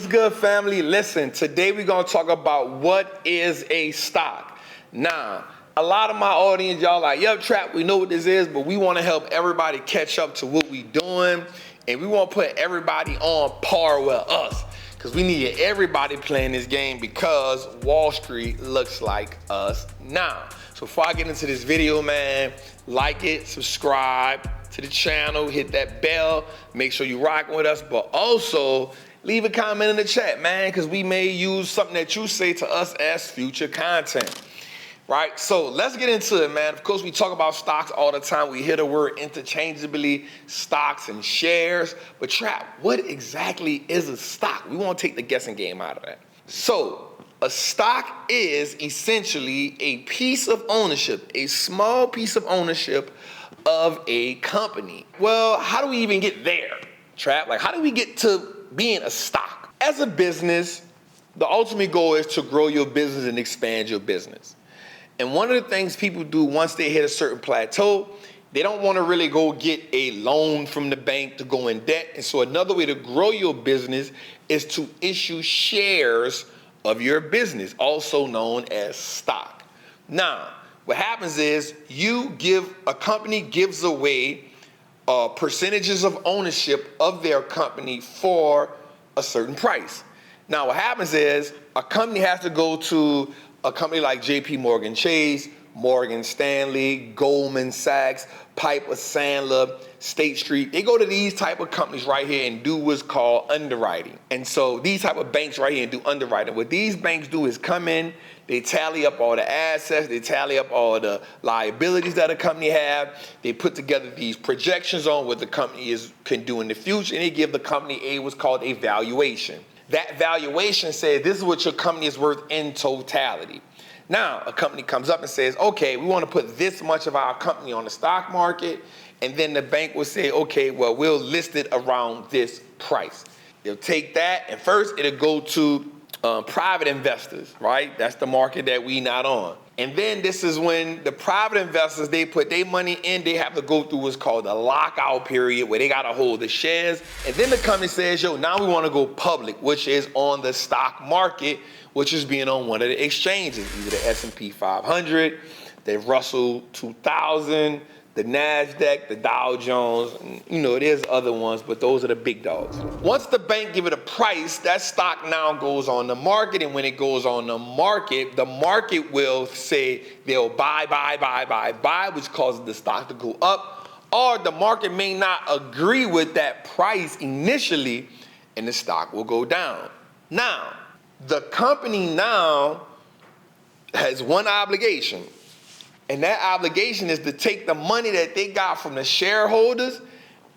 good, family? Listen, today we're going to talk about what is a stock. Now, a lot of my audience, y'all like, yup, Trap, we know what this is, but we want to help everybody catch up to what we doing, and we want to put everybody on par with us, because we need everybody playing this game because Wall Street looks like us now. So before I get into this video, man, like it, subscribe to the channel, hit that bell, make sure you rocking with us, but also leave a comment in the chat, man, because we may use something that you say to us as future content, right? So let's get into it, man. Of course, we talk about stocks all the time. We hear the word interchangeably, stocks and shares, but Trap, what exactly is a stock? We want to take the guessing game out of that. So a stock is essentially a piece of ownership, a small piece of ownership of a company. Well, how do we even get there, Trap? Like, how do we get to being a stock? As a business, the ultimate goal is to grow your business and expand your business. And one of the things people do once they hit a certain plateau, they don't want to really go get a loan from the bank to go in debt. And so another way to grow your business is to issue shares of your business, also known as stock. Now, what happens is a company gives away percentages of ownership of their company for a certain price. Now, what happens is a company has to go to a company like JP Morgan Chase, Morgan Stanley, Goldman Sachs, Piper Sandler, State Street. They go to these type of companies right here and do what's called underwriting. And so these type of banks right here and do underwriting. What these banks do is come in, they tally up all the assets, they tally up all the liabilities that a company have. They put together these projections on what the company can do in the future, and they give the company what's called a valuation. That valuation says this is what your company is worth in totality. Now, a company comes up and says, okay, we want to put this much of our company on the stock market, and then the bank will say, okay, well, we'll list it around this price. They'll take that, and first it'll go to private investors, right? That's the market that we not on. And then this is when the private investors, they put their money in, they have to go through what's called a lockout period where they got to hold the shares. And then the company says, yo, now we want to go public, which is on the stock market, which is being on one of the exchanges, either the S&P 500, the Russell 2000, the NASDAQ, the Dow Jones, there's other ones, but those are the big dogs. Once the bank give it a price, that stock now goes on the market, and when it goes on the market will say they'll buy, which causes the stock to go up, or the market may not agree with that price initially, and the stock will go down. Now, the company now has one obligation, and that obligation is to take the money that they got from the shareholders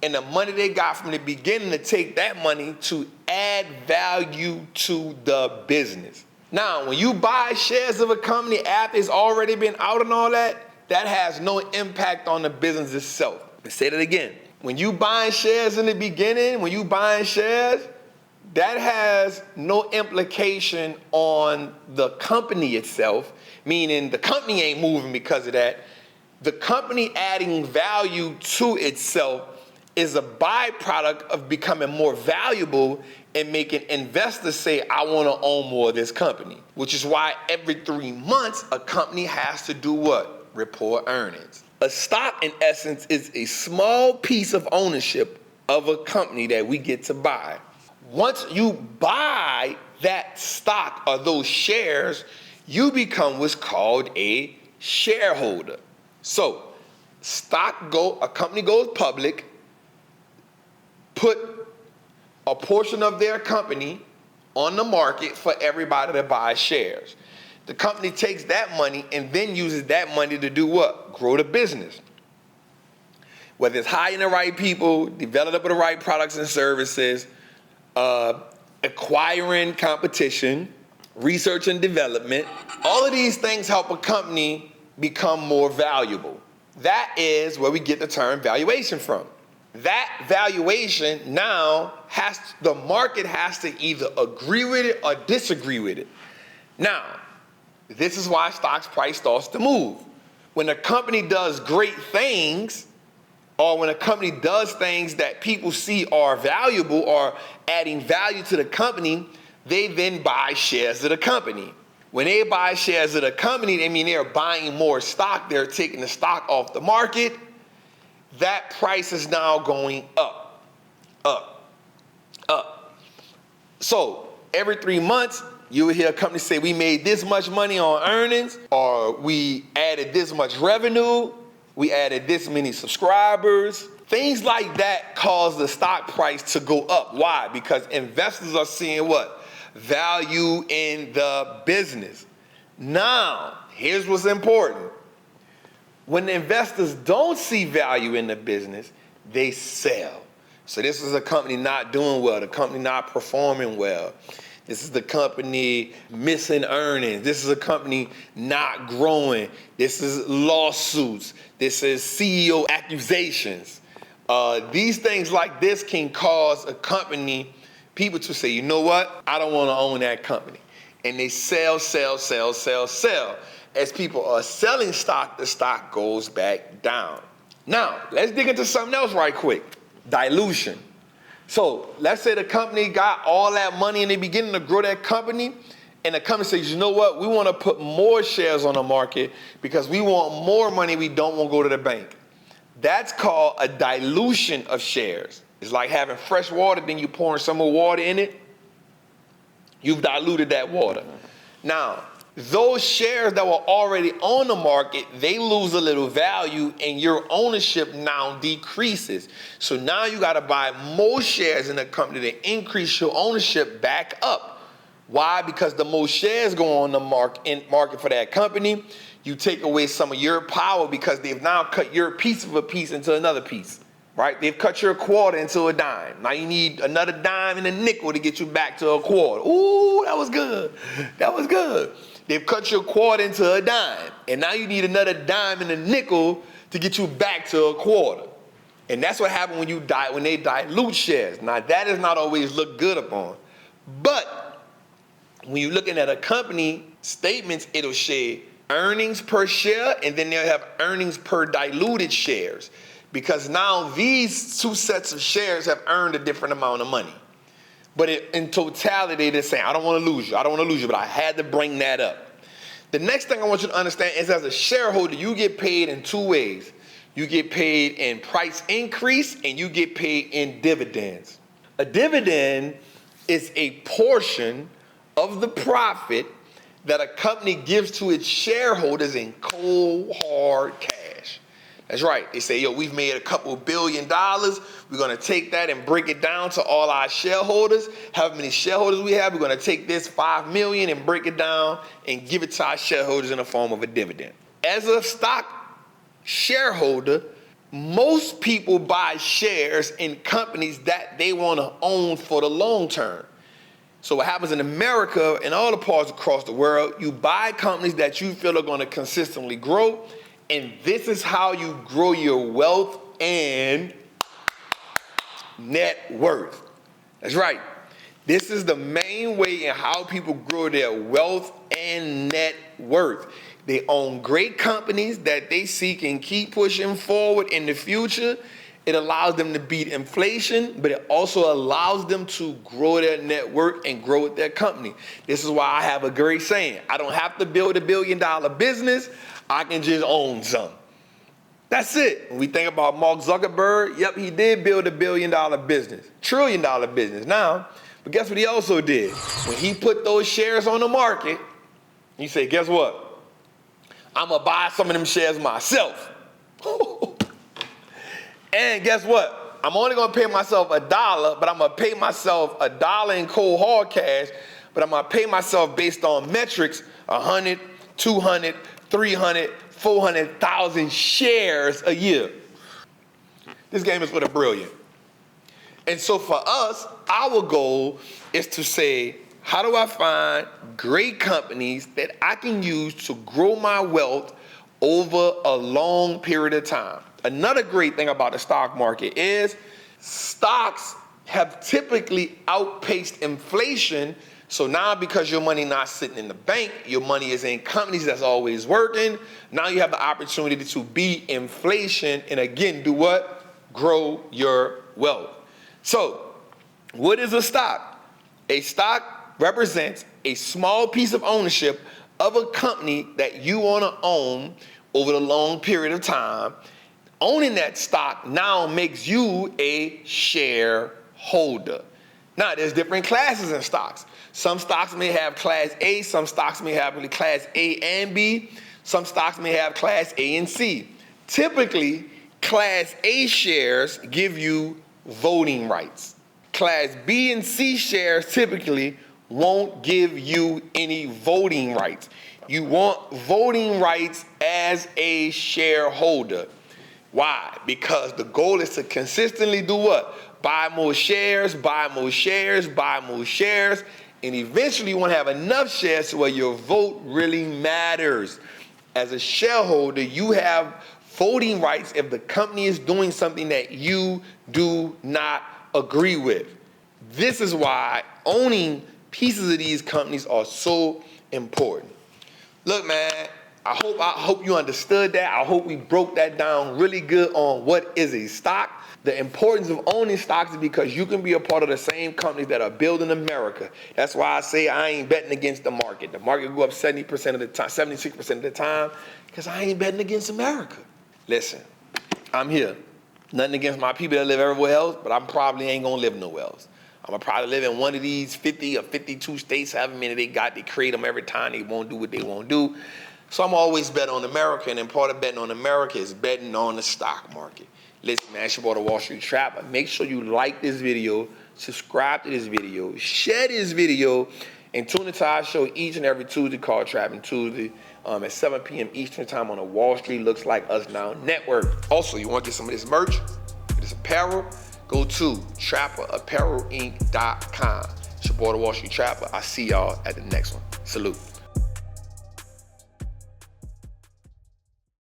and the money they got from the beginning, to take that money to add value to the business. Now, when you buy shares of a company after it's already been out and all that, that has no impact on the business itself. Let's say that again. When you buying shares in the beginning, that has no implication on the company itself, meaning the company ain't moving because of that. The company adding value to itself is a byproduct of becoming more valuable and making investors say, I want to own more of this company, which is why every 3 months a company has to do what? Report earnings. A stock, in essence, is a small piece of ownership of a company that we get to buy. Once you buy that stock or those shares, you become what's called a shareholder. So, a company goes public, put a portion of their company on the market for everybody to buy shares. The company takes that money and then uses that money to do what? Grow the business. Whether it's hiring the right people, developing the right products and services, acquiring competition, research and development, all of these things help a company become more valuable. That is where we get the term valuation from. That valuation now the market has to either agree with it or disagree with it. Now, this is why stock's price starts to move. When a company does great things, or when a company does things that people see are valuable or adding value to the company, they then buy shares of the company. When they buy shares of the company, they mean they're buying more stock. They're taking the stock off the market. That price is now going up, up, up. So every 3 months, you will hear a company say, we made this much money on earnings, or we added this much revenue, we added this many subscribers. Things like that cause the stock price to go up. Why? Because investors are seeing what? Value in the business. Now, here's what's important. When the investors don't see value in the business, they sell. So this is a company not doing well, the company not performing well. This is the company missing earnings. This is a company not growing. This is lawsuits. This is CEO accusations. These things like this can cause a company, people to say, you know what? I don't want to own that company. And they sell, sell, sell, sell, sell. As people are selling stock, the stock goes back down. Now, let's dig into something else right quick. Dilution. So let's say the company got all that money in the beginning to grow that company, and the company says, you know what, we want to put more shares on the market because we want more money, we don't want to go to the bank. That's called a dilution of shares. It's like having fresh water, then you pouring some more water in it. You've diluted that water. Now, those shares that were already on the market, they lose a little value and your ownership now decreases. So now you got to buy more shares in the company to increase your ownership back up. Why? Because the more shares go on the market for that company, you take away some of your power because they've now cut your piece of a piece into another piece, right? They've cut your quarter into a dime. Now you need another dime and a nickel to get you back to a quarter. Ooh, that was good. That was good. They've cut your quarter into a dime, and now you need another dime and a nickel to get you back to a quarter. And that's what happens when they dilute shares. Now that does not always look good upon, but when you're looking at a company statements, it'll say earnings per share, and then they'll have earnings per diluted shares, because now these two sets of shares have earned a different amount of money. But in totality, they're saying, I don't want to lose you. I don't want to lose you, but I had to bring that up. The next thing I want you to understand is as a shareholder, you get paid in two ways. You get paid in price increase and you get paid in dividends. A dividend is a portion of the profit that a company gives to its shareholders in cold, hard cash. That's right. They say, yo, we've made a couple $1 billion. We're going to take that and break it down to all our shareholders. However many shareholders we have, we're going to take this $5 million and break it down and give it to our shareholders in the form of a dividend. As a stock shareholder, most people buy shares in companies that they want to own for the long term. So what happens in America and all the parts across the world, you buy companies that you feel are going to consistently grow. And this is how you grow your wealth and net worth. That's right. This is the main way in how people grow their wealth and net worth. They own great companies that they see can keep pushing forward in the future. It allows them to beat inflation, but it also allows them to grow their net worth and grow with their company. This is why I have a great saying. I don't have to build a $1 billion business. I can just own some. That's it. When we think about Mark Zuckerberg, yep, he did build a $1 billion business, $1 trillion business now. But guess what he also did? When he put those shares on the market, he said, guess what? I'm going to buy some of them shares myself. And guess what? I'm only going to pay myself $1, but I'm going to pay myself $1 in cold hard cash, but I'm going to pay myself based on metrics, 100, 200, 300, 400,000 shares a year. This game is for the brilliant. And so for us, our goal is to say, how do I find great companies that I can use to grow my wealth over a long period of time? Another great thing about the stock market is stocks have typically outpaced inflation. So now because your money not sitting in the bank, your money is in companies that's always working. Now you have the opportunity to beat inflation and again, do what? Grow your wealth. So what is a stock? A stock represents a small piece of ownership of a company that you want to own over the long period of time. Owning that stock now makes you a shareholder. Now, there's different classes in stocks. Some stocks may have class A, some stocks may have class A and B, some stocks may have class A and C. Typically, class A shares give you voting rights. Class B and C shares typically won't give you any voting rights. You want voting rights as a shareholder. Why? Because the goal is to consistently do what? Buy more shares, buy more shares, buy more shares, and eventually you want to have enough shares to where your vote really matters. As a shareholder, you have voting rights if the company is doing something that you do not agree with. This is why owning pieces of these companies are so important. Look, man, I hope you understood that. I hope we broke that down really good on what is a stock. The importance of owning stocks is because you can be a part of the same companies that are building America. That's why I say I ain't betting against the market. The market go up 70% of the time, 76% of the time, because I ain't betting against America. Listen, I'm here. Nothing against my people that live everywhere else, but I probably ain't gonna live nowhere else. I'm gonna probably live in one of these 50 or 52 states, however many they got. They create them every time. They won't do what they won't do. So I'm always betting on America, and then part of betting on America is betting on the stock market. Listen, man, it's your boy, the Wall Street Trapper. Make sure you like this video, subscribe to this video, share this video, and tune into our show each and every Tuesday called Trapping Tuesday at 7 p.m. Eastern Time on the Wallstreet Looks Like Us Now network. Also, you want to get some of this merch, this apparel, go to trapperapparelinc.com. It's your boy, the Wall Street Trapper. I'll see y'all at the next one. Salute.